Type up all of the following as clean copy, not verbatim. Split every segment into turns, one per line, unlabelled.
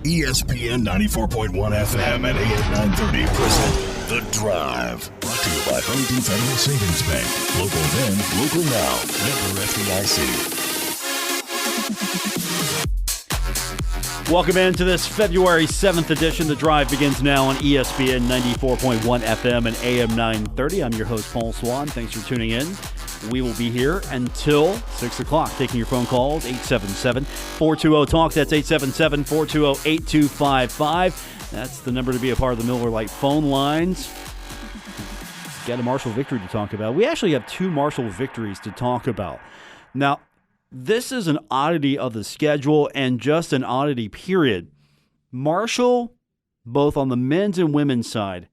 ESPN 94.1 FM and AM 930 present The Drive. Brought to you by Huntington Federal Savings Bank. Local then, local now. Member FDIC.
Welcome into this February 7th edition. The Drive begins now on ESPN 94.1 FM and AM 930. I'm your host, Paul Swann. Thanks for tuning in. We will be here until 6 o'clock, taking your phone calls, 877-420-TALK. That's 877-420-8255. That's the number to be a part of the Miller Lite phone lines. Got a Marshall victory to talk about. We actually have two Marshall victories to talk about. Now, this is an oddity of the schedule and just an oddity, period. Marshall, both on the men's and women's side,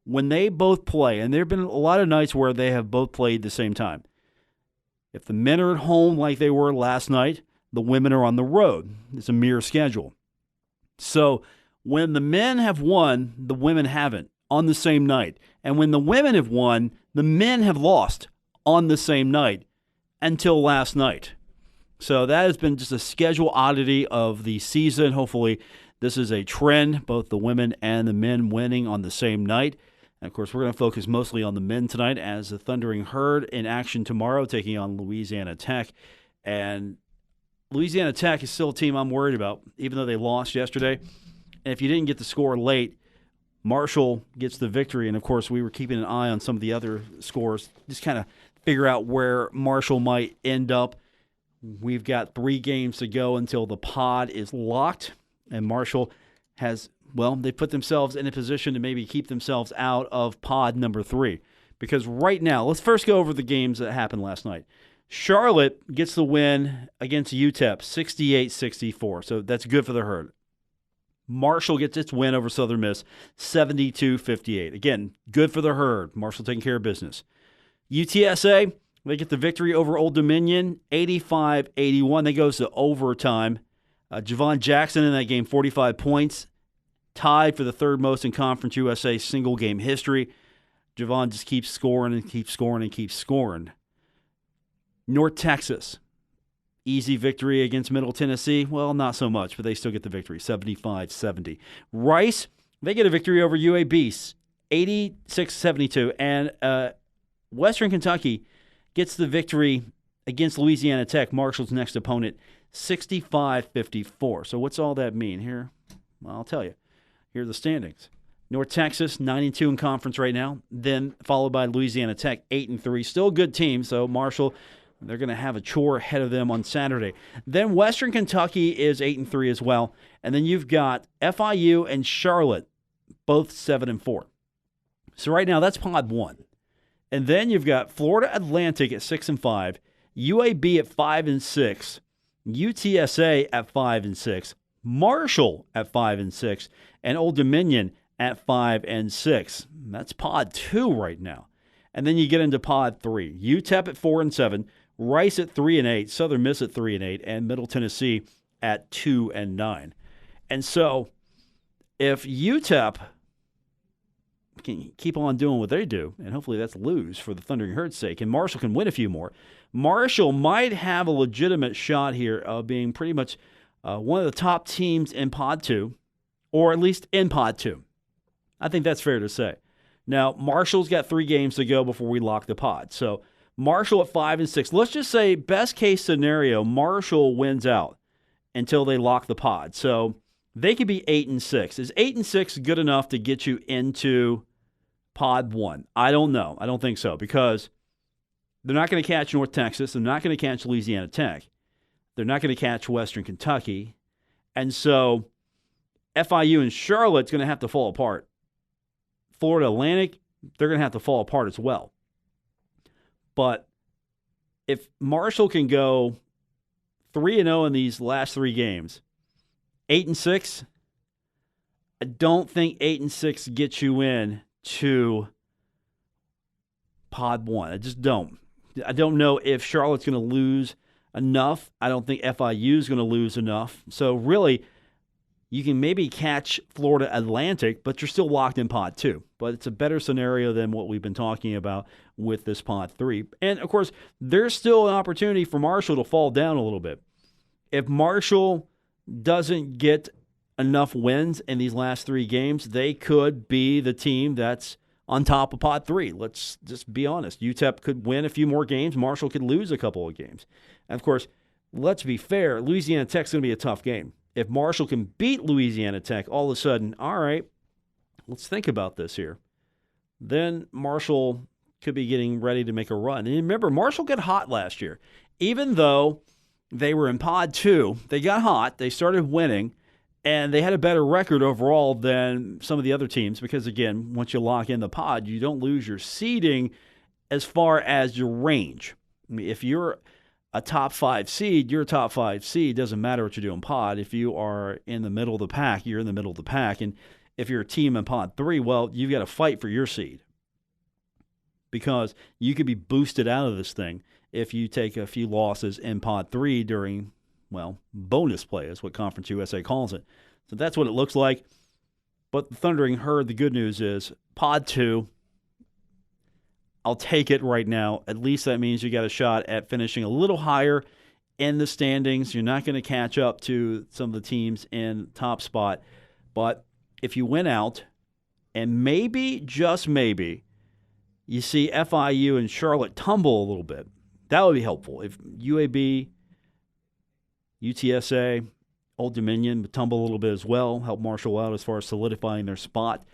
when they both play, and there have been a lot of nights where they have both played at the same time. If the men are at home like they were last night, the women are on the road. It's a mirror schedule. So when the men have won, the women haven't on the same night. And when the women have won, the men have lost on the same night until last night. So that has been just a schedule oddity of the season. Hopefully this is a trend, both the women and the men winning on the same night. And, of course, we're going to focus mostly on the men tonight as the Thundering Herd in action tomorrow, taking on Louisiana Tech. And Louisiana Tech is still a team I'm worried about, even though they lost yesterday. And if you didn't get the score late, Marshall gets the victory. And, of course, we were keeping an eye on some of the other scores, just kind of figure out where Marshall might end up. We've got 3 games to go until the pod is locked. And Marshall has, well, they put themselves in a position to maybe keep themselves out of pod number 3. Because right now, let's first go over the games that happened last night. Charlotte gets the win against UTEP, 68-64. So that's good for the Herd. Marshall gets its win over Southern Miss, 72-58. Again, good for the Herd. Marshall taking care of business. UTSA, they get the victory over Old Dominion, 85-81. They goes to overtime. Javon Jackson in that game, 45 points, tied for the third most in Conference USA single-game history. Javon just keeps scoring and keeps scoring and keeps scoring. North Texas, easy victory against Middle Tennessee. Well, not so much, but they still get the victory, 75-70. Rice, they get a victory over UAB, 86-72. And Western Kentucky gets the victory against Louisiana Tech, Marshall's next opponent, 65-54. So what's all that mean here? Well, I'll tell you. Here are the standings. North Texas, 9-2 in conference right now, then followed by Louisiana Tech, 8-3. Still a good team, so Marshall, they're going to have a chore ahead of them on Saturday. Then Western Kentucky is 8-3 as well. And then you've got FIU and Charlotte, both 7-4. So right now, that's pod 1. And then you've got Florida Atlantic at 6-5, UAB at 5-6, UTSA at 5-6, Marshall at 5-6, and Old Dominion at 5-6. That's pod 2 right now. And then you get into pod 3. UTEP at 4-7, Rice at 3-8, Southern Miss at 3-8, and Middle Tennessee at 2-9. And so if UTEP can keep on doing what they do, and hopefully that's lose for the Thundering Herd's sake, and Marshall can win a few more, Marshall might have a legitimate shot here of being pretty much one of the top teams in pod 2, or at least in pod 2. I think that's fair to say. Now, Marshall's got 3 games to go before we lock the pod. So Marshall at 5-6. Let's just say best case scenario, Marshall wins out until they lock the pod. So they could be 8-6. Is 8-6 good enough to get you into pod 1? I don't know. I don't think so, because they're not going to catch North Texas. They're not going to catch Louisiana Tech. They're not going to catch Western Kentucky. And so FIU and Charlotte's going to have to fall apart. Florida Atlantic, they're going to have to fall apart as well. But if Marshall can go 3-0 in these last 3 games, 8-6, I don't think 8-6 gets you in to pod 1. I just don't. I don't know if Charlotte's going to lose enough. I don't think FIU is going to lose enough. So really, you can maybe catch Florida Atlantic, but you're still locked in pod 2. But it's a better scenario than what we've been talking about with this pod 3. And, of course, there's still an opportunity for Marshall to fall down a little bit. If Marshall doesn't get enough wins in these last 3 games, they could be the team that's on top of Pod 3. Let's just be honest. UTEP could win a few more games. Marshall could lose a couple of games. And, of course, let's be fair. Louisiana Tech's going to be a tough game. If Marshall can beat Louisiana Tech, all of a sudden, all right, let's think about this here. Then Marshall could be getting ready to make a run. And remember, Marshall got hot last year. Even though they were in Pod 2, they got hot. They started winning. And they had a better record overall than some of the other teams because, again, once you lock in the pod, you don't lose your seeding as far as your range. I mean, if you're a top 5 seed, you're a top 5 seed. It doesn't matter what you do in pod. If you are in the middle of the pack, you're in the middle of the pack. And if you're a team in pod 3, well, you've got to fight for your seed because you could be boosted out of this thing if you take a few losses in pod 3 during – well, bonus play is what Conference USA calls it. So that's what it looks like. But the Thundering Herd, the good news is Pod 2, I'll take it right now. At least that means you got a shot at finishing a little higher in the standings. You're not going to catch up to some of the teams in top spot. But if you win out, and maybe, just maybe, you see FIU and Charlotte tumble a little bit, that would be helpful. If UAB, UTSA, Old Dominion would tumble a little bit as well, help Marshall out as far as solidifying their spot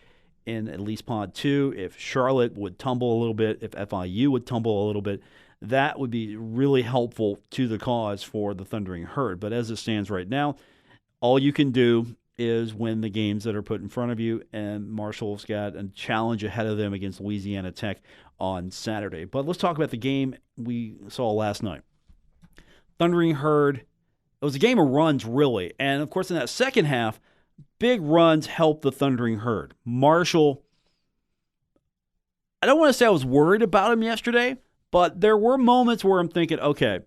in at least Pod 2. If Charlotte would tumble a little bit, if FIU would tumble a little bit, that would be really helpful to the cause for the Thundering Herd. But as it stands right now, all you can do is win the games that are put in front of you, and Marshall's got a challenge ahead of them against Louisiana Tech on Saturday. But let's talk about the game we saw last night. Thundering Herd, it was a game of runs, really. And, of course, in that second half, big runs helped the Thundering Herd. Marshall, I don't want to say I was worried about him yesterday, but there were moments where I'm thinking, okay,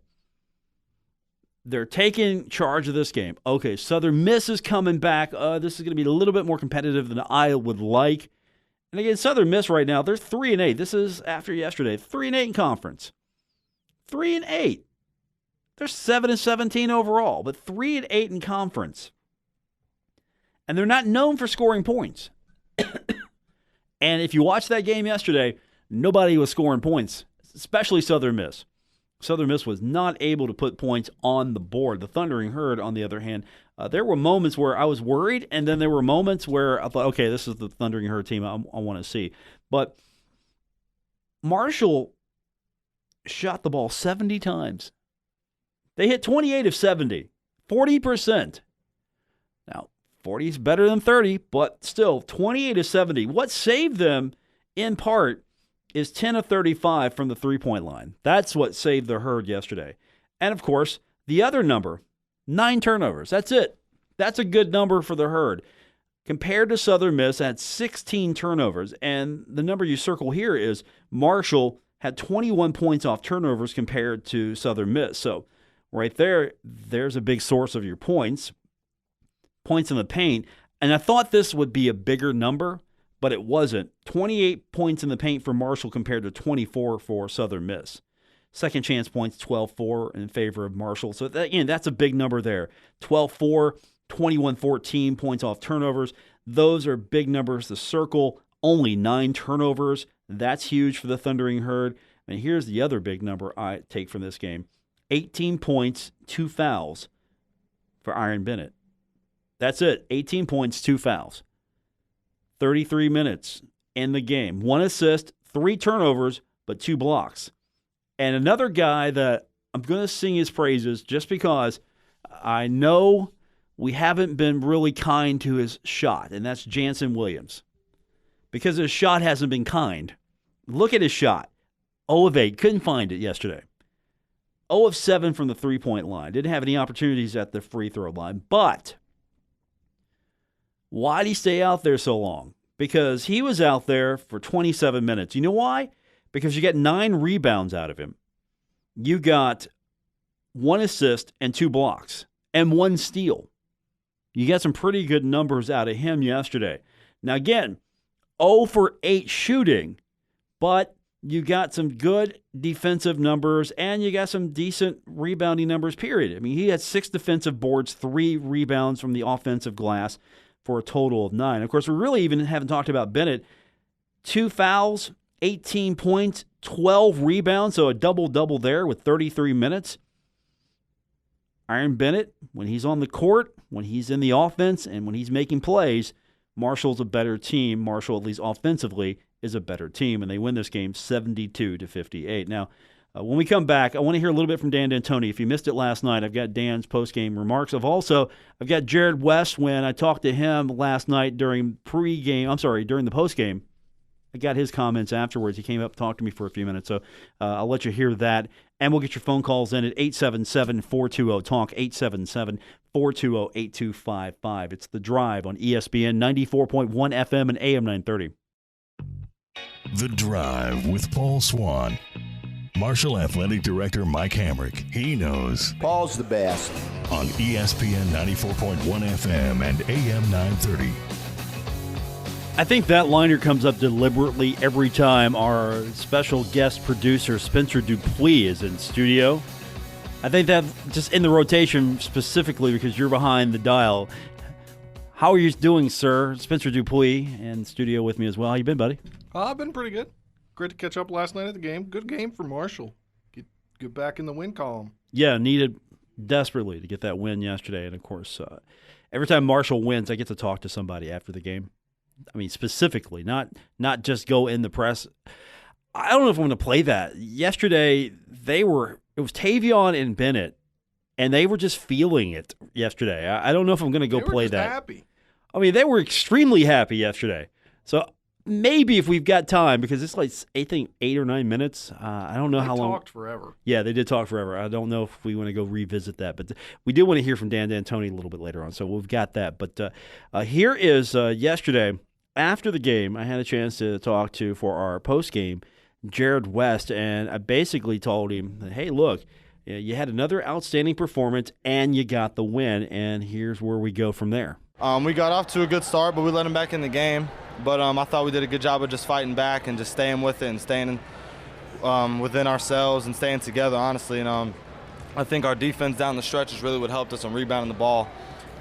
they're taking charge of this game. Okay, Southern Miss is coming back. This is going to be a little bit more competitive than I would like. And again, Southern Miss right now, they're 3-8. This is after yesterday. 3-8 in conference. 3-8. They're 7-17 overall, but 3-8 in conference. And they're not known for scoring points. And if you watched that game yesterday, nobody was scoring points, especially Southern Miss. Southern Miss was not able to put points on the board. The Thundering Herd, on the other hand, there were moments where I was worried, and then there were moments where I thought, okay, this is the Thundering Herd team I want to see. But Marshall shot the ball 70 times. They hit 28 of 70, 40%. Now, 40 is better than 30, but still, 28 of 70. What saved them, in part, is 10 of 35 from the three-point line. That's what saved the Herd yesterday. And, of course, the other number, 9 turnovers. That's it. That's a good number for the Herd. Compared to Southern Miss, had 16 turnovers. And the number you circle here is Marshall had 21 points off turnovers compared to Southern Miss. So, right there, there's a big source of your points. Points in the paint. And I thought this would be a bigger number, but it wasn't. 28 points in the paint for Marshall compared to 24 for Southern Miss. Second chance points, 12-4 in favor of Marshall. So, again, that's a big number there. 12-4, 21-14 points off turnovers. Those are big numbers to circle. Only 9 turnovers. That's huge for the Thundering Herd. And here's the other big number I take from this game. 18 points, 2 fouls for Iron Bennett. That's it. 18 points, 2 fouls. 33 minutes in the game. 1 assist, 3 turnovers, but 2 blocks. And another guy that I'm going to sing his praises just because I know we haven't been really kind to his shot, and that's Jansen Williams. Because his shot hasn't been kind. Look at his shot. 0 of 8. Couldn't find it yesterday. 0 of 7 from the three-point line. Didn't have any opportunities at the free throw line. But why did he stay out there so long? Because he was out there for 27 minutes. You know why? Because you get 9 rebounds out of him. You got 1 assist and 2 blocks and 1 steal. You got some pretty good numbers out of him yesterday. Now, again, 0 for 8 shooting, but you got some good defensive numbers, and you got some decent rebounding numbers, period. I mean, he had 6 defensive boards, 3 rebounds from the offensive glass for a total of 9. Of course, we really even haven't talked about Bennett. 2 fouls, 18 points, 12 rebounds, so a double-double there with 33 minutes. Iron Bennett, when he's on the court, when he's in the offense, and when he's making plays, Marshall's a better team. Marshall, at least offensively, is a better team, and they win this game 72-58. Now, when we come back, I want to hear a little bit from Dan D'Antoni. If you missed it last night, I've got Dan's post-game remarks. I've got Jared West. When I talked to him last night during the post-game, I got his comments afterwards. He came up and talked to me for a few minutes, so I'll let you hear that. And we'll get your phone calls in at 877-420-TALK, 877-420-8255. It's The Drive on ESPN 94.1 FM and AM 930.
The Drive with Paul Swann. Marshall Athletic Director Mike Hamrick. He knows.
Paul's the best.
On ESPN 94.1 FM and AM 930.
I think that liner comes up deliberately every time our special guest producer, Spencer Dupuis, is in studio. I think that just in the rotation specifically because you're behind the dial. How are you doing, sir? Spencer Dupuis in studio with me as well. How you been, buddy?
I've been pretty good. Great to catch up last night at the game. Good game for Marshall. Get back in the win column.
Yeah, needed desperately to get that win yesterday. And, of course, every time Marshall wins, I get to talk to somebody after the game. I mean, specifically, not just go in the press. I don't know if I'm going to play that. Yesterday, it was Tavion and Bennett, and they were just feeling it yesterday. I don't know if I'm going to go play that.
Happy.
I mean, they were extremely happy yesterday. So maybe if we've got time, because it's like, I think, 8 or 9 minutes. I don't know how long.
They talked forever.
Yeah, they did talk forever. I don't know if we want to go revisit that. But we do want to hear from Dan D'Antoni a little bit later on, so we've got that. But here is yesterday, after the game, I had a chance to talk to, for our post-game, Jared West, and I basically told him, hey, look, you had another outstanding performance, and you got the win, and here's where we go from there.
We got off to a good start, but we let them back in the game. But I thought we did a good job of just fighting back and just staying with it and staying within ourselves and staying together, honestly. And I think our defense down the stretch is really what helped us on rebounding the ball.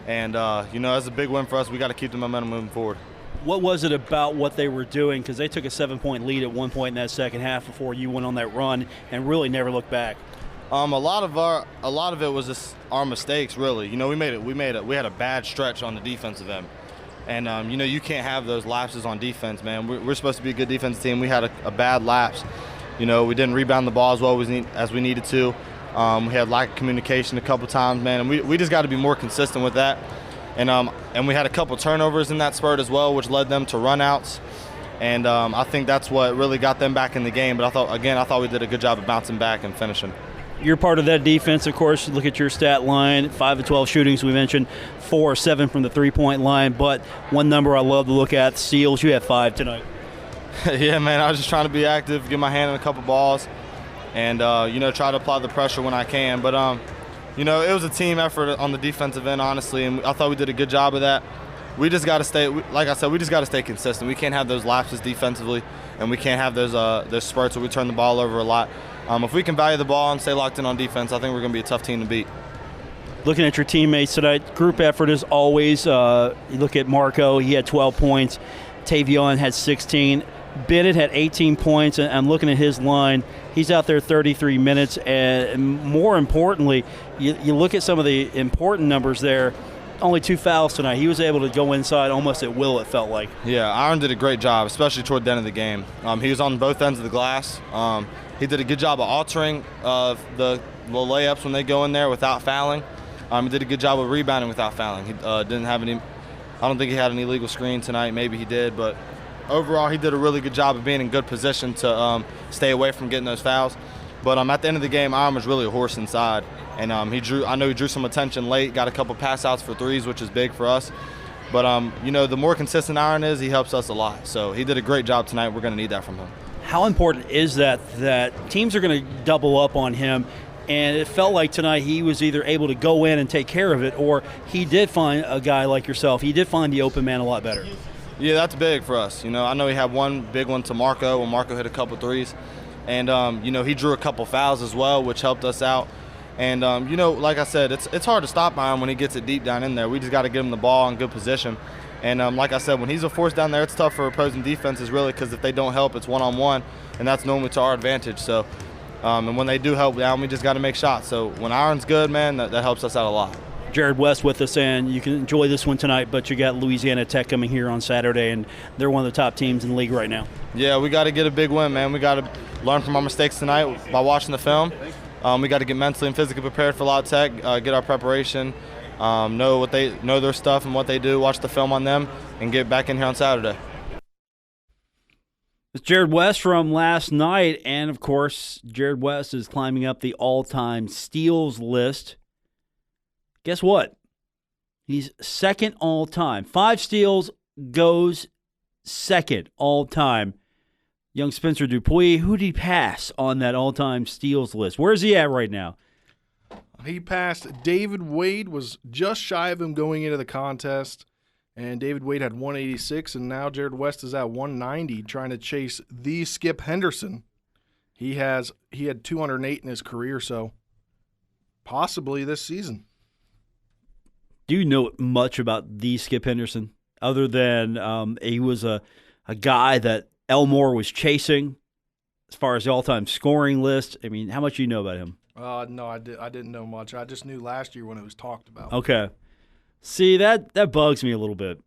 And, that's a big win for us. We got to keep the momentum moving forward.
What was it about what they were doing? Because they took a 7-point lead at one point in that second half before you went on that run and really never looked back.
A lot of it was just our mistakes, really. We had a bad stretch on the defensive end. And, you can't have those lapses on defense, man. We're supposed to be a good defensive team. We had a bad lapse. We didn't rebound the ball as well as we needed to. We had lack of communication a couple times, man. And we just got to be more consistent with that. And we had a couple turnovers in that spurt as well, which led them to runouts. And I think that's what really got them back in the game. But I thought we did a good job of bouncing back and finishing.
You're part of that defense, of course. Look at your stat line, 5 of 12 shootings. We mentioned 4 or 7 from the three-point line. But one number I love to look at, steals. You had 5 tonight.
Yeah, man, I was just trying to be active, get my hand on a couple balls, and, try to apply the pressure when I can. But, it was a team effort on the defensive end, honestly, and I thought we did a good job of that. We just got to stay, like I said, we just got to stay consistent. We can't have those lapses defensively, and we can't have those spurts where we turn the ball over a lot. If we can value the ball and stay locked in on defense, I think we're going to be a tough team to beat.
Looking at your teammates tonight, group effort as always. You look at Marco, he had 12 points. Tavion had 16. Bennett had 18 points, and I'm looking at his line. He's out there 33 minutes, and more importantly, you look at some of the important numbers there. Only 2 fouls tonight. He was able to go inside almost at will, it felt like.
Yeah, Aaron did a great job, especially toward the end of the game. He was on both ends of the glass. He did a good job of altering the layups when they go in there without fouling. He did a good job of rebounding without fouling. He didn't have any. I don't think he had an illegal screen tonight. Maybe he did, but overall he did a really good job of being in good position to stay away from getting those fouls. But at the end of the game, Aaron was really a horse inside, and I know he drew some attention late. Got a couple pass outs for threes, which is big for us. But the more consistent Aaron is, he helps us a lot. So he did a great job tonight. We're going to need that from him.
How important is that teams are going to double up on him? And it felt like tonight he was either able to go in and take care of it, or he did find a guy like yourself. He did find the open man a lot better.
Yeah, that's big for us. I know he had one big one to Marco when Marco hit a couple threes. And, he drew a couple fouls as well, which helped us out. And, like I said, it's hard to stop Iron when he gets it deep down in there. We just got to get him the ball in good position. And like I said, when he's a force down there, it's tough for opposing defenses, really, because if they don't help, it's one-on-one, and that's normally to our advantage. So, and when they do help down, we just got to make shots. So when Iron's good, man, that helps us out a lot.
Jared West with us, and you can enjoy this one tonight, but you got Louisiana Tech coming here on Saturday, and they're one of the top teams in the league right now.
Yeah, we got to get a big win, man. We got to learn from our mistakes tonight by watching the film. We got to get mentally and physically prepared for La Tech, get our preparation, know their stuff and what they do, watch the film on them, and get back in here on Saturday.
It's Jared West from last night, and of course, Jared West is climbing up the all-time steals list. Guess what? He's second all-time. 5 steals, goes second all-time. Young Spencer Dupuis, who did he pass on that all-time steals list? Where's he at right now?
He passed David Wade, was just shy of him going into the contest, and David Wade had 186, and now Jared West is at 190, trying to chase the Skip Henderson. He had 208 in his career, so possibly this season.
Do you know much about the Skip Henderson, other than he was a guy that Elmore was chasing as far as the all-time scoring list? I mean, how much do you know about him?
No, I didn't know much. I just knew last year when it was talked about.
Okay. See, that bugs me a little bit.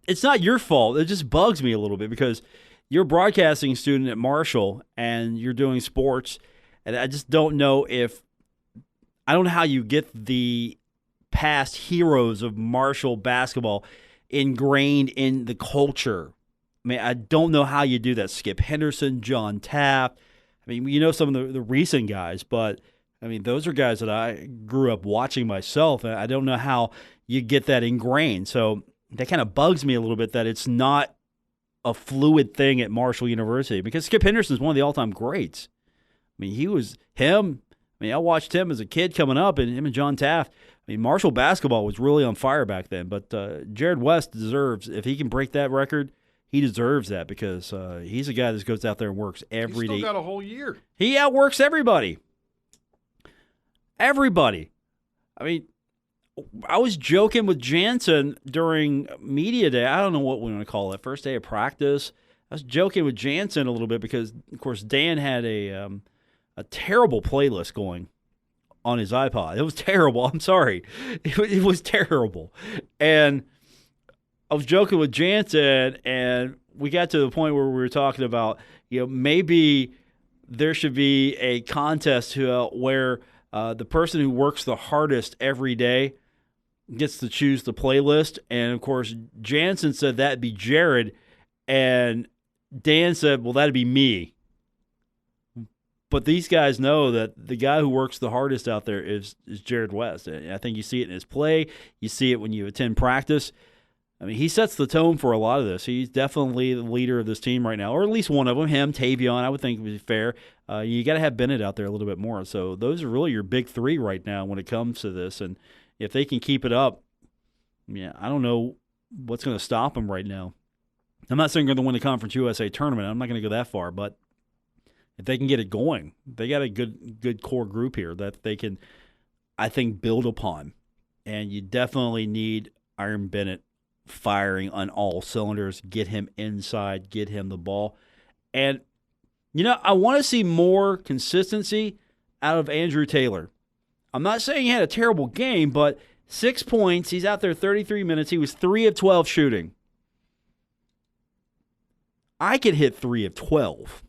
It's not your fault. It just bugs me a little bit because you're a broadcasting student at Marshall and you're doing sports, and I just don't know how you get the past heroes of Marshall basketball ingrained in the culture. I mean, I don't know how you do that. Skip Henderson, John Taft. I mean, you know some of the recent guys, but, I mean, those are guys that I grew up watching myself, and I don't know how you get that ingrained. So that kind of bugs me a little bit that it's not a fluid thing at Marshall University, because Skip Henderson is one of the all-time greats. I mean, I watched him as a kid coming up, and him and John Taft. I mean, Marshall basketball was really on fire back then, but Jared West deserves, if he can break that record, he deserves that because he's a guy that goes out there and works every day.
He's still got a whole year.
He outworks everybody. Everybody. I mean, I was joking with Jansen during media day. I don't know what we want to call it, first day of practice. I was joking with Jansen a little bit because, of course, Dan had a terrible playlist going on his iPod. It was terrible. I'm sorry. It was terrible. And I was joking with Jansen, and we got to the point where we were talking about, maybe there should be a contest where the person who works the hardest every day gets to choose the playlist. And, of course, Jansen said that'd be Jared, and Dan said, well, that'd be me. But these guys know that the guy who works the hardest out there is Jared West. And I think you see it in his play. You see it when you attend practice. I mean, he sets the tone for a lot of this. He's definitely the leader of this team right now, or at least one of them. Him, Tavion, I would think would be fair. You got to have Bennett out there a little bit more. So those are really your big three right now when it comes to this. And if they can keep it up, I don't know what's going to stop them right now. I'm not saying they're going to win the Conference USA tournament. I'm not going to go that far, but if they can get it going, they got a good core group here that they can, I think, build upon. And you definitely need Iron Bennett firing on all cylinders, get him inside, get him the ball. And, I want to see more consistency out of Andrew Taylor. I'm not saying he had a terrible game, but 6 points. He's out there 33 minutes. He was 3 of 12 shooting. I could hit 3 of 12.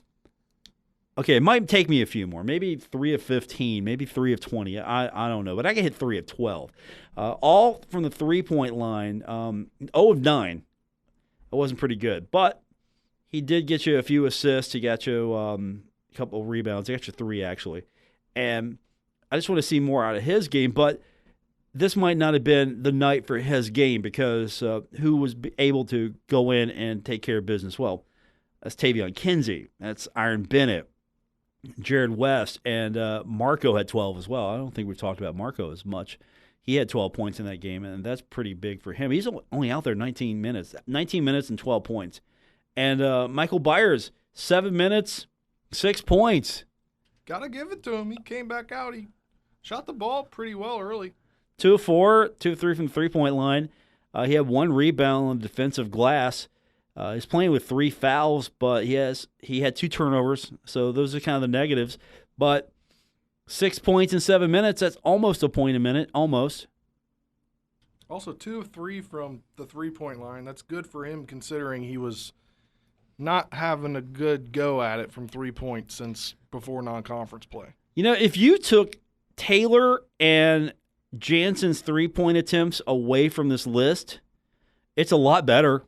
Okay, it might take me a few more. Maybe 3 of 15, maybe 3 of 20. I don't know, but I can hit 3 of 12. All from the three-point line. 0 of 9. It wasn't pretty good, but he did get you a few assists. He got you a couple of rebounds. He got you 3, actually. And I just want to see more out of his game, but this might not have been the night for his game because who was able to go in and take care of business? Well, that's Tavion Kinsey. That's Iron Bennett. Jared West, and Marco had 12 as well. I don't think we've talked about Marco as much. He had 12 points in that game, and that's pretty big for him. He's only out there 19 minutes and 12 points. And Michael Byers, 7 minutes, 6 points.
Got to give it to him. He came back out. He shot the ball pretty well early.
2 of 4, 2 of 3 from the three-point line. He had 1 rebound on the defensive glass. He's playing with 3 fouls, but he had 2 turnovers, so those are kind of the negatives. But 6 points in 7 minutes, that's almost a point a minute, almost.
Also, 2 of 3 from the three-point line. That's good for him considering he was not having a good go at it from 3 points since before non-conference play.
You know, if you took Taylor and Jansen's three-point attempts away from this list, it's a lot better.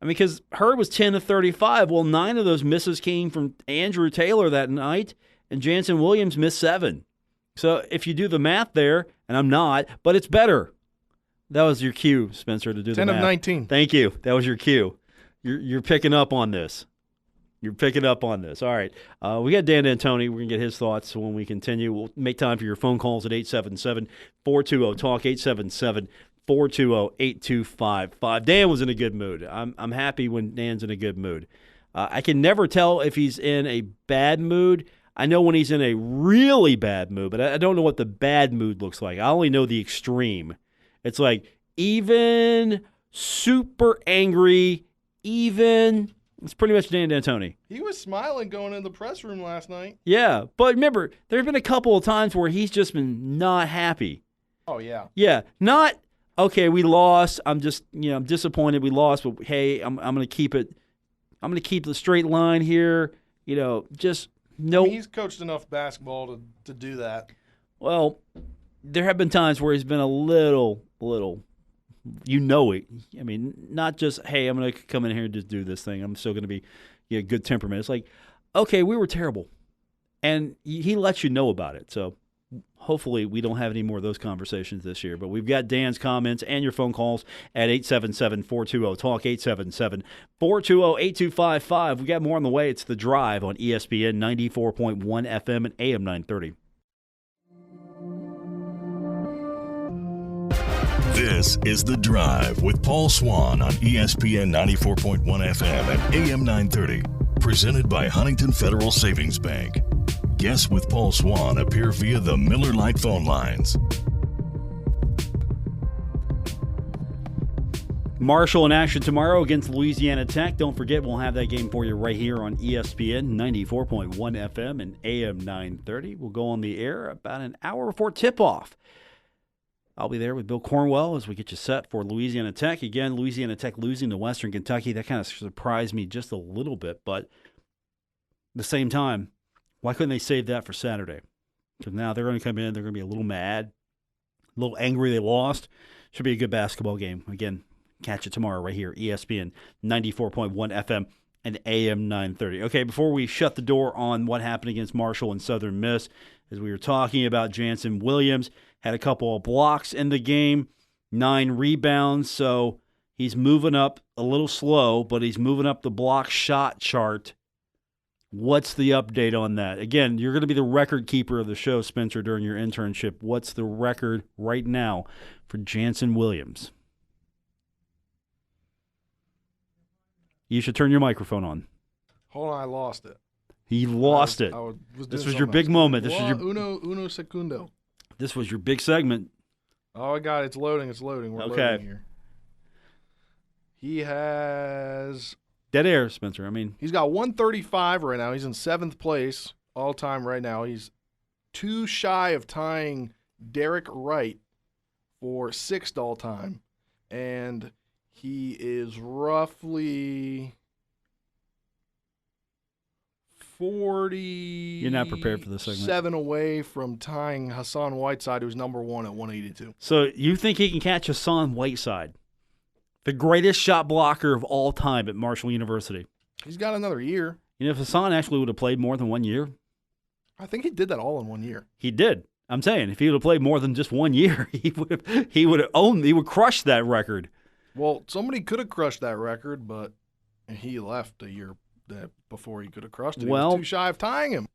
I mean, because Hurd was 10 of 35. Well, 9 of those misses came from Andrew Taylor that night, and Jansen Williams missed 7. So if you do the math there, and I'm not, but it's better. That was your cue, Spencer, to do the math.
10 of 19.
Thank you. That was your cue. You're picking up on this. You're picking up on this. All right. We got Dan D'Antoni. We're going to get his thoughts when we continue. We'll make time for your phone calls at 877-420-TALK, 877-420-8255. Dan was in a good mood. I'm happy when Dan's in a good mood. I can never tell if he's in a bad mood. I know when he's in a really bad mood, but I don't know what the bad mood looks like. I only know the extreme. It's like even, super angry, even. It's pretty much Dan D'Antoni.
He was smiling going in the press room last night.
Yeah, but remember, there have been a couple of times where he's just been not happy.
Oh, yeah.
Yeah, not, okay, we lost. I'm just, I'm disappointed we lost, but hey, I'm going to keep it. I'm going to keep the straight line here. Just no.
I mean, he's coached enough basketball to do that.
Well, there have been times where he's been a little, it. I mean, not just, hey, I'm going to come in here and just do this thing. I'm still going to be good temperament. It's like, okay, we were terrible. And he lets you know about it. So hopefully we don't have any more of those conversations this year. But we've got Dan's comments and your phone calls at 877-420-TALK, 877-420-8255. We got more on the way. It's The Drive on ESPN 94.1 FM and AM 930.
This is The Drive with Paul Swann on ESPN 94.1 FM and AM 930. Presented by Huntington Federal Savings Bank. Guests with Paul Swann appear via the Miller Lite phone lines.
Marshall in action tomorrow against Louisiana Tech. Don't forget, we'll have that game for you right here on ESPN 94.1 FM and AM 930. We'll go on the air about an hour before tip-off. I'll be there with Bill Cornwell as we get you set for Louisiana Tech. Again, Louisiana Tech losing to Western Kentucky. That kind of surprised me just a little bit, but at the same time, why couldn't they save that for Saturday? Because now they're going to come in, they're going to be a little mad, a little angry they lost. Should be a good basketball game. Again, catch it tomorrow right here, ESPN 94.1 FM and AM 930. Okay, before we shut the door on what happened against Marshall and Southern Miss, as we were talking about, Jansen Williams had a couple of blocks in the game, 9 rebounds, so he's moving up a little slow, but he's moving up the block shot chart. What's the update on that? Again, you're going to be the record keeper of the show, Spencer, during your internship. What's the record right now for Jansen Williams? You should turn your microphone on.
Hold on, I lost it.
He lost it. This was your big moment. This was your
uno segundo.
This was your big segment.
Oh, I got it. It's loading. We're loading here. He has
dead air, Spencer. I mean,
he's got 135 right now. He's in 7th place all time right now. He's 2 shy of tying Derek Wright for 6th all time, and he is roughly 40.
You're not prepared for this segment.
7 away from tying Hassan Whiteside, who's number 1 at 182.
So you think he can catch Hassan Whiteside, the greatest shot blocker of all time at Marshall University?
He's got another year.
If Hassan actually would have played more than 1 year.
I think he did that all in 1 year.
He did. I'm saying if he would have played more than just 1 year, he would have crushed that record.
Well, somebody could have crushed that record, but he left a year before he could have crushed it. He was too shy of tying him.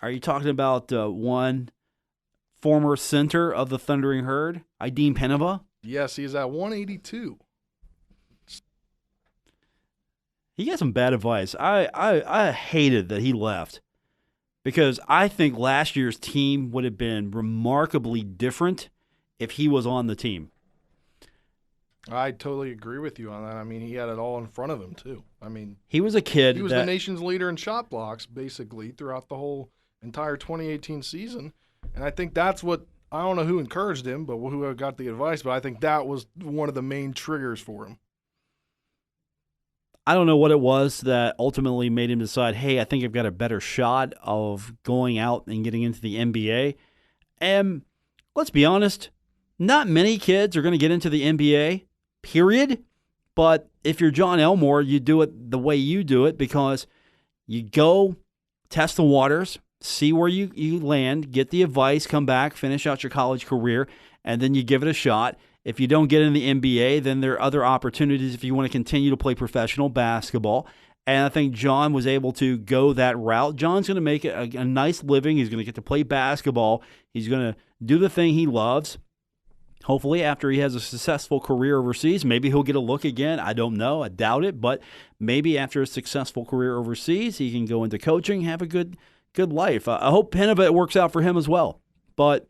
Are you talking about one former center of the Thundering Herd, Ideen Penova.
Yes, he's at 182.
He got some bad advice. I hated that he left because I think last year's team would have been remarkably different if he was on the team.
I totally agree with you on that. I mean, he had it all in front of him, too. I mean,
he was a kid.
He was the nation's leader in shot blocks, basically, throughout the whole entire 2018 season. And I think that's what, I don't know who encouraged him, but who got the advice, but I think that was one of the main triggers for him.
I don't know what it was that ultimately made him decide, hey, I think I've got a better shot of going out and getting into the NBA. And let's be honest, not many kids are going to get into the NBA. Period. But if you're John Elmore, you do it the way you do it because you go test the waters, see where you land, get the advice, come back, finish out your college career, and then you give it a shot. If you don't get in the NBA, then there are other opportunities if you want to continue to play professional basketball. And I think John was able to go that route. John's going to make a nice living. He's going to get to play basketball. He's going to do the thing he loves. Hopefully, after he has a successful career overseas, maybe he'll get a look again. I don't know. I doubt it. But maybe after a successful career overseas, he can go into coaching, have a good life. I hope Penova works out for him as well. But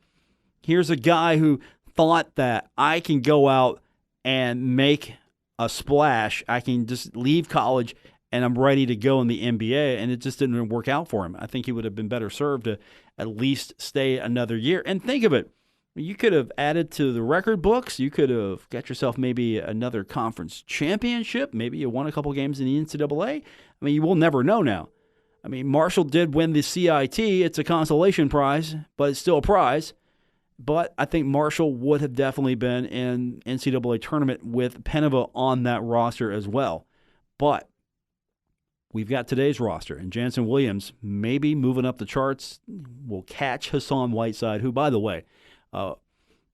here's a guy who thought that I can go out and make a splash. I can just leave college and I'm ready to go in the NBA. And it just didn't work out for him. I think he would have been better served to at least stay another year. And think of it. You could have added to the record books. You could have got yourself maybe another conference championship. Maybe you won a couple games in the NCAA. I mean, you will never know now. I mean, Marshall did win the CIT. It's a consolation prize, but it's still a prize. But I think Marshall would have definitely been in NCAA tournament with Penova on that roster as well. But we've got today's roster, and Jansen Williams maybe moving up the charts will catch Hassan Whiteside, who, by the way,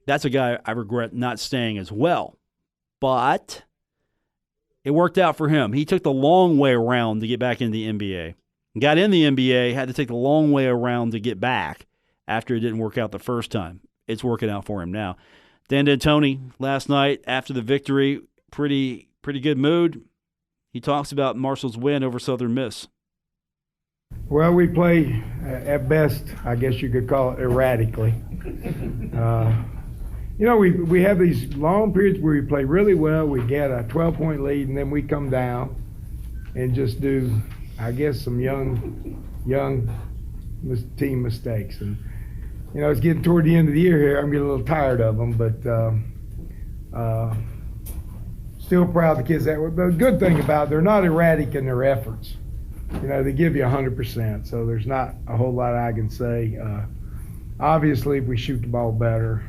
that's a guy I regret not staying as well. But it worked out for him. He took the long way around to get back in the NBA. Got in the NBA, had to take the long way around to get back after it didn't work out the first time. It's working out for him now. Dan D'Antoni, last night after the victory, pretty good mood. He talks about Marshall's win over Southern Miss.
Well, we play at best, I guess you could call it, erratically. We have these long periods where we play really well. We get a 12-point lead, and then we come down and just do, I guess, some young team mistakes. And it's getting toward the end of the year here. I'm getting a little tired of them, but still proud of the kids that way. But the good thing about it, they're not erratic in their efforts. They give you 100%, so there's not a whole lot I can say. Obviously, if we shoot the ball better,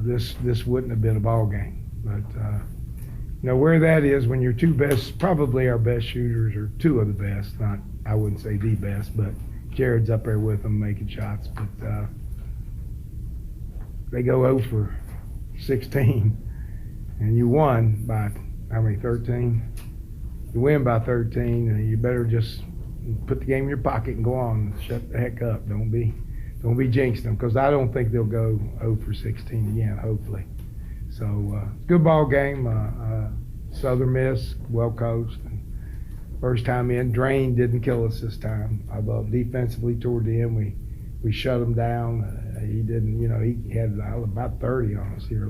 this wouldn't have been a ball game. But where that is, when your two best, probably our best shooters, or two of the best, I wouldn't say the best, but Jared's up there with them making shots. But they go 0 for 16, and you won by how many? 13. You win by 13, and you better just put the game in your pocket and go on. Shut the heck up. Don't be jinxing them, because I don't think they'll go 0 for 16 again, hopefully. So, good ball game. Southern Miss, well coached. And first time in, Drain didn't kill us this time. I thought defensively toward the end, we shut him down. He didn't, he had about 30 on us here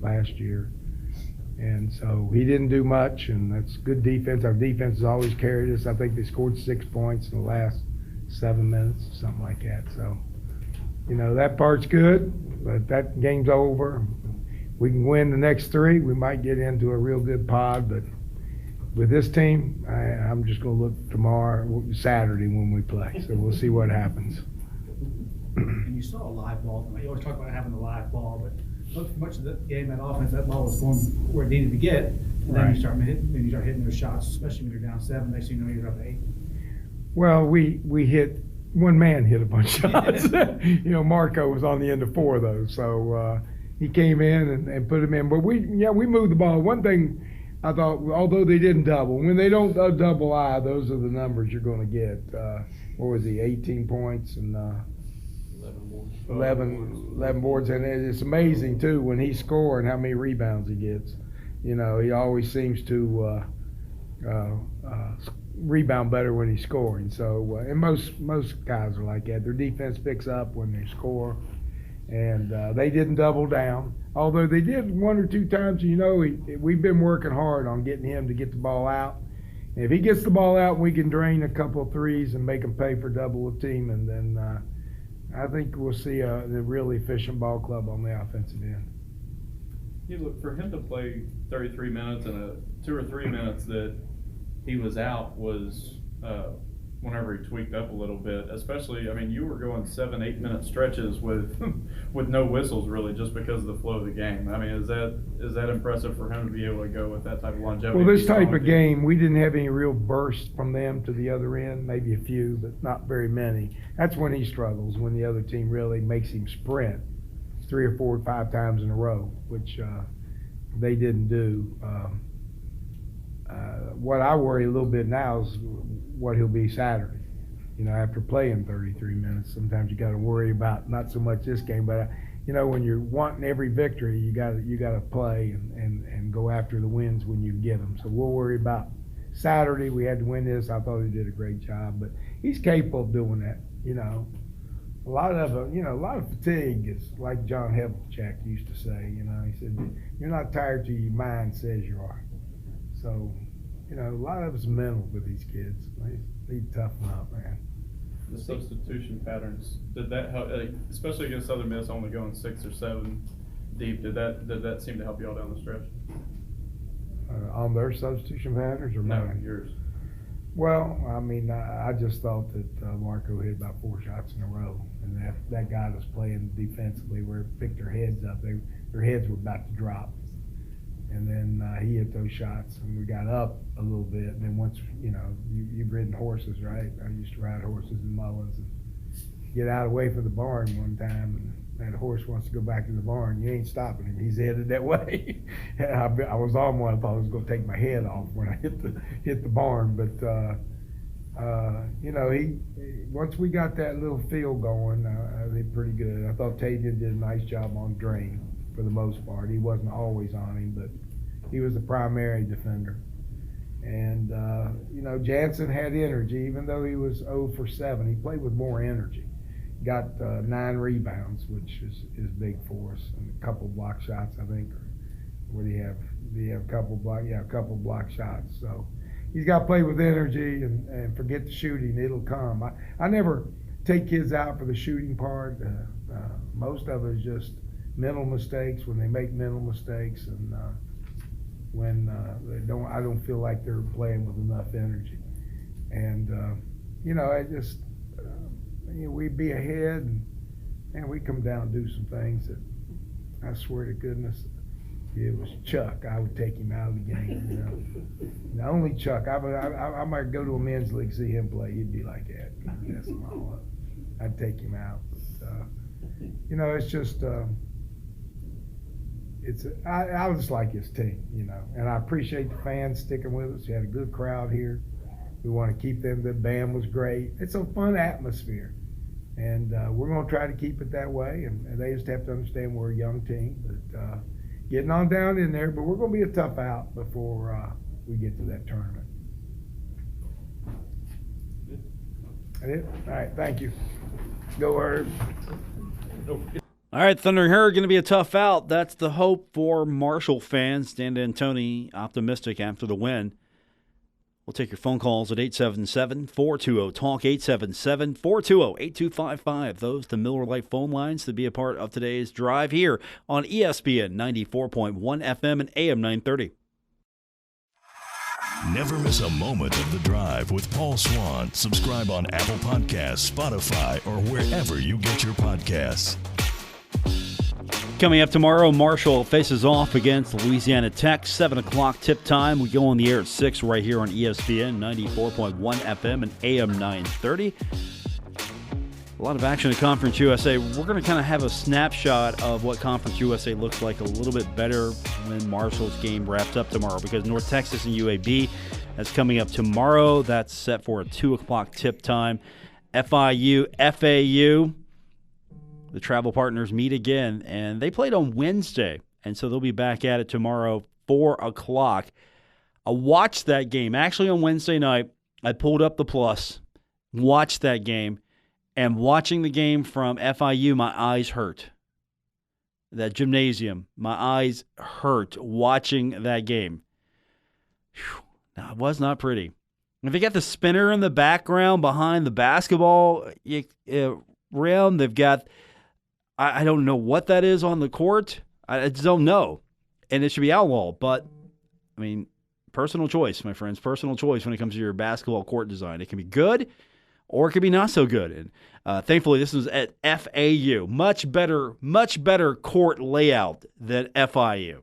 last year. And so he didn't do much, and that's good defense. Our defense has always carried us. I think they scored 6 points in the last 7 minutes, something like that. So, that part's good, but that game's over. We can win the next 3. We might get into a real good pod, but with this team, I'm just going to look Saturday when we play. So we'll see what happens.
And you saw a live ball. You always talk about having a live ball, but much of the game, that offense, that ball was going where it needed to get. And then you start hitting those shots, especially when you're down 7. Next thing you know, you're up 8.
Well, we hit, one man hit a bunch of shots. Marco was on the end of 4 of those. So he came in and put him in. But we moved the ball. One thing I thought, although they didn't double, when they don't double I, those are the numbers you're going to get. What was he, 18 points and 11 boards, and it's amazing too when he's scoring how many rebounds he gets. You know, he always seems to rebound better when he's scoring. So, and most guys are like that. Their defense picks up when they score, and they didn't double down. Although they did one or two times. You know, we've been working hard on getting him to get the ball out. And if he gets the ball out, we can drain a couple of threes and make him pay for double team, and then I think we'll see a really efficient ball club on the offensive end.
Yeah, look, for him to play 33 minutes and 2 or 3 minutes that he was out was whenever he tweaked up a little bit. Especially, I mean, you were going 7-8 minute stretches with with no whistles really, just because of the flow of the game. I mean, is that impressive for him to be able to go with that type of longevity?
Well, this type of game, we didn't have any real bursts from them to the other end, maybe a few, but not very many. That's when he struggles, when the other team really makes him sprint 3 or 4 or 5 times in a row, which they didn't do. What I worry a little bit now is what he'll be Saturday. You know, after playing 33 minutes, sometimes you got to worry about not so much this game, but you know, when you're wanting every victory, you got to play and go after the wins when you can get them. So we'll worry about Saturday. We had to win this. I thought he did a great job, but he's capable of doing that. You know, a lot of fatigue is like John Havlicek used to say. You know, he said, "You're not tired till your mind says you are." So, you know, a lot of it's mental with these kids. They toughen up, man.
The substitution patterns, did that help, especially against Southern Miss, only going 6 or 7 deep? Did that seem to help you all down the stretch?
On their substitution patterns or mine?
No, yours.
Well, I mean, I just thought that Marco hit about 4 shots in a row, and that guy was playing defensively where it picked their heads up. Their heads were about to drop. And then he hit those shots, and we got up a little bit. And then once, you know, you've ridden horses, right? I used to ride horses in Mullins and get out away from the barn one time, and that horse wants to go back to the barn. You ain't stopping him. He's headed that way. I was on one. I thought I was going to take my head off when I hit the barn. But you know, once we got that little field going, they pretty good. I thought Tavian did a nice job on Drain. For the most part, he wasn't always on him, but he was the primary defender. And you know, Jansen had energy, even though he was 0 for 7. He played with more energy. Got 9 rebounds, which is big for us, and a couple block shots, I think. Where do you have a couple block shots. So he's got to play with energy and forget the shooting. It'll come. I never take kids out for the shooting part. Most of it is just mental mistakes when they make mental mistakes, and when I don't feel like they're playing with enough energy. And you know, I just you know, we'd be ahead, and we come down and do some things that I swear to goodness, if it was Chuck, I would take him out of the game. You know, now, only Chuck. I might go to a men's league, see him play. He'd be like that. Mess him all up. I'd take him out. But, you know, it's just. I just like his team, you know, and I appreciate the fans sticking with us. We had a good crowd here. We want to keep them. The band was great. It's a fun atmosphere, and we're going to try to keep it that way. And they just have to understand we're a young team, but getting on down in there. But we're going to be a tough out before we get to that tournament. That it? All right, thank you. Go Herb.
All right, Thundering Herd going to be a tough out. That's the hope for Marshall fans. Dan D'Antoni optimistic after the win. We'll take your phone calls at 877-420-TALK, 877-420-8255. Those the Miller Lite phone lines to be a part of today's drive here on ESPN 94.1 FM and AM 930.
Never miss a moment of the drive with Paul Swann. Subscribe on Apple Podcasts, Spotify, or wherever you get your podcasts.
Coming up tomorrow, Marshall faces off against Louisiana Tech, 7 o'clock tip time. We go on the air at 6 right here on ESPN 94.1 FM and AM 930. A lot of action in Conference USA. We're going to kind of have a snapshot of what Conference USA looks like a little bit better when Marshall's game wraps up tomorrow, because North Texas and UAB is coming up tomorrow. That's set for a 2 o'clock tip time. FIU, FAU. The travel partners meet again, and they played on Wednesday, and so they'll be back at it tomorrow, 4 o'clock. I watched that game. Actually, on Wednesday night, I pulled up the Plus, watched that game, and watching the game from FIU, my eyes hurt. That gymnasium, my eyes hurt watching that game. Whew. Now, it was not pretty. If they got the spinner in the background behind the basketball rim, they've got, I don't know what that is on the court. I just don't know. And it should be outlawed. But, I mean, personal choice, my friends. Personal choice when it comes to your basketball court design. It can be good or it can be not so good. And thankfully, this was at FAU. Much better court layout than FIU.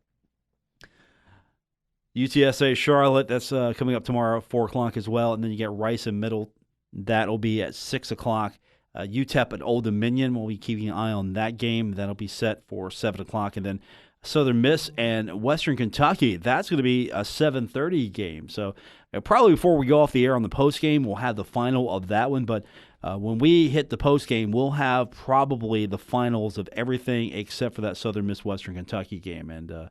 UTSA Charlotte, that's coming up tomorrow at 4 o'clock as well. And then you get Rice and Middle. That'll be at 6 o'clock. UTEP at Old Dominion, we'll be keeping an eye on that game. That'll be set for 7 o'clock. And then Southern Miss and Western Kentucky, that's going to be a 7:30 game. So probably before we go off the air on the post game, we'll have the final of that one. But when we hit the post game, we'll have probably the finals of everything except for that Southern Miss Western Kentucky game. And,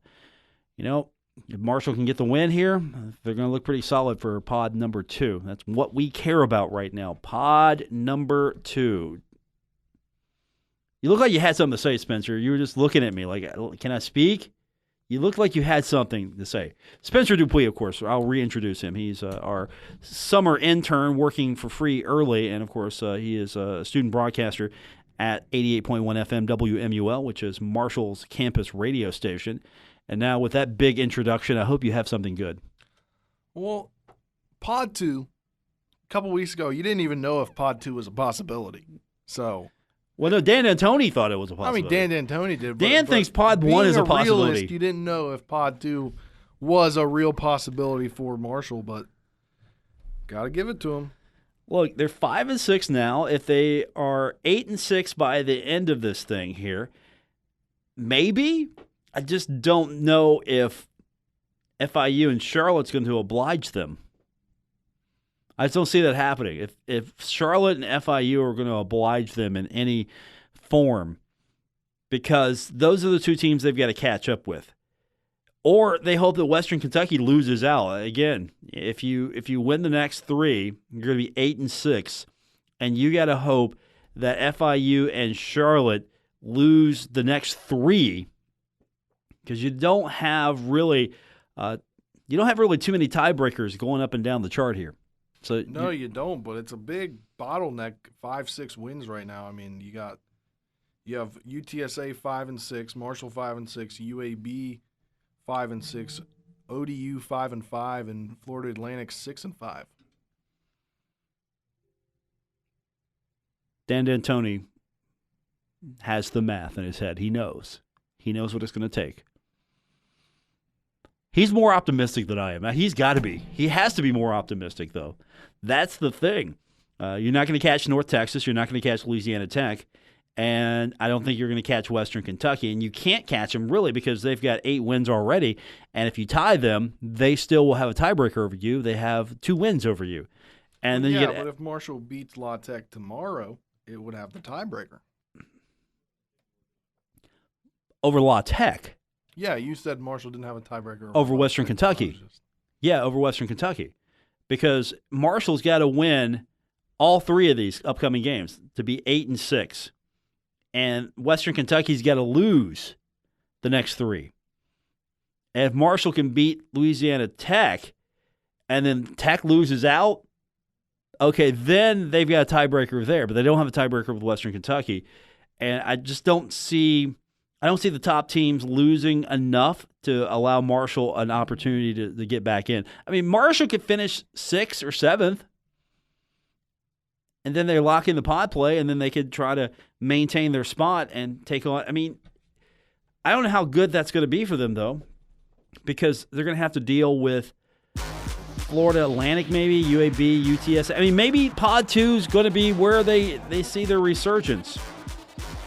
if Marshall can get the win here, they're going to look pretty solid for pod number 2. That's what we care about right now. Pod number 2. You look like you had something to say, Spencer. You were just looking at me like, can I speak? You look like you had something to say. Spencer Dupuis, of course. I'll reintroduce him. He's our summer intern working for free early, and, of course, he is a student broadcaster at 88.1 FM WMUL, which is Marshall's campus radio station. And now with that big introduction, I hope you have something good.
Well, Pod 2, a couple weeks ago, you didn't even know if Pod 2 was a possibility. So,
well, no, Dan D'Antoni thought it was a possibility.
I mean, Dan D'Antoni did.
Dan thinks Pod 1 is a possibility.
Realist, you didn't know if Pod 2 was a real possibility for Marshall, but got to give it to him.
Look, they're 5-6 now. If they are 8-6 by the end of this thing here, maybe. I just don't know if FIU and Charlotte's going to oblige them. I just don't see that happening. If Charlotte and FIU are going to oblige them in any form, because those are the two teams they've got to catch up with. Or they hope that Western Kentucky loses out. Again, if you win the next 3, you're going to be 8-6, and you got to hope that FIU and Charlotte lose the next 3. Because you don't have really too many tiebreakers going up and down the chart here. So
no, you don't. But it's a big bottleneck. 5-6 wins right now. I mean, you have UTSA 5-6, Marshall 5-6, UAB 5-6, ODU 5-5, and Florida Atlantic 6-5.
Dan D'Antoni has the math in his head. He knows. He knows what it's going to take. He's more optimistic than I am. He's got to be. He has to be more optimistic, though. That's the thing. You're not going to catch North Texas. You're not going to catch Louisiana Tech. And I don't think you're going to catch Western Kentucky. And you can't catch them, really, because they've got 8 wins already. And if you tie them, they still will have a tiebreaker over you. They have 2 wins over you. And then
but if Marshall beats La Tech tomorrow, it would have the tiebreaker.
Over La Tech.
Yeah, you said Marshall didn't have a tiebreaker
over Western Kentucky. Yeah, over Western Kentucky. Because Marshall's got to win all 3 of these upcoming games to be 8-6. And Western Kentucky's got to lose the next 3. And if Marshall can beat Louisiana Tech and then Tech loses out, okay, then they've got a tiebreaker there. But they don't have a tiebreaker with Western Kentucky. And I just don't see the top teams losing enough to allow Marshall an opportunity to get back in. I mean, Marshall could finish 6th or 7th, and then they lock in the pod play, and then they could try to maintain their spot and take on. I mean, I don't know how good that's going to be for them, though, because they're going to have to deal with Florida Atlantic, maybe, UAB, UTSA. I mean, maybe pod 2 is going to be where they see their resurgence.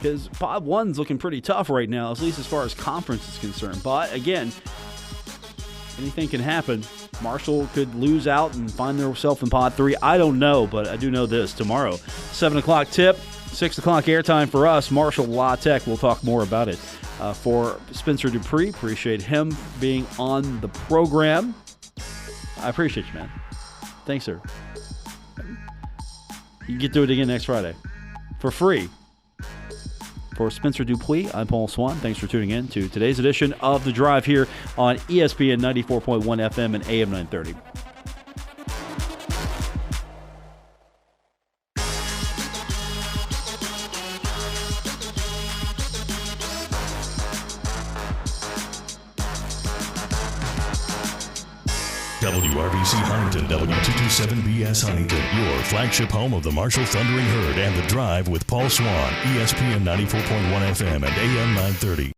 Because Pod 1's looking pretty tough right now, at least as far as conference is concerned. But, again, anything can happen. Marshall could lose out and find themselves in Pod 3. I don't know, but I do know this. Tomorrow, 7 o'clock tip, 6 o'clock airtime for us. Marshall La Tech. We'll talk more about it. For Spencer Dupree, appreciate him being on the program. I appreciate you, man. Thanks, sir. You get to do it again next Friday for free. For Spencer Dupuis, I'm Paul Swann. Thanks for tuning in to today's edition of The Drive here on ESPN 94.1 FM and AM 930.
WRVC Huntington, W227BS Huntington, your flagship home of the Marshall Thundering Herd and The Drive with Paul Swann, ESPN 94.1 FM and AM 930.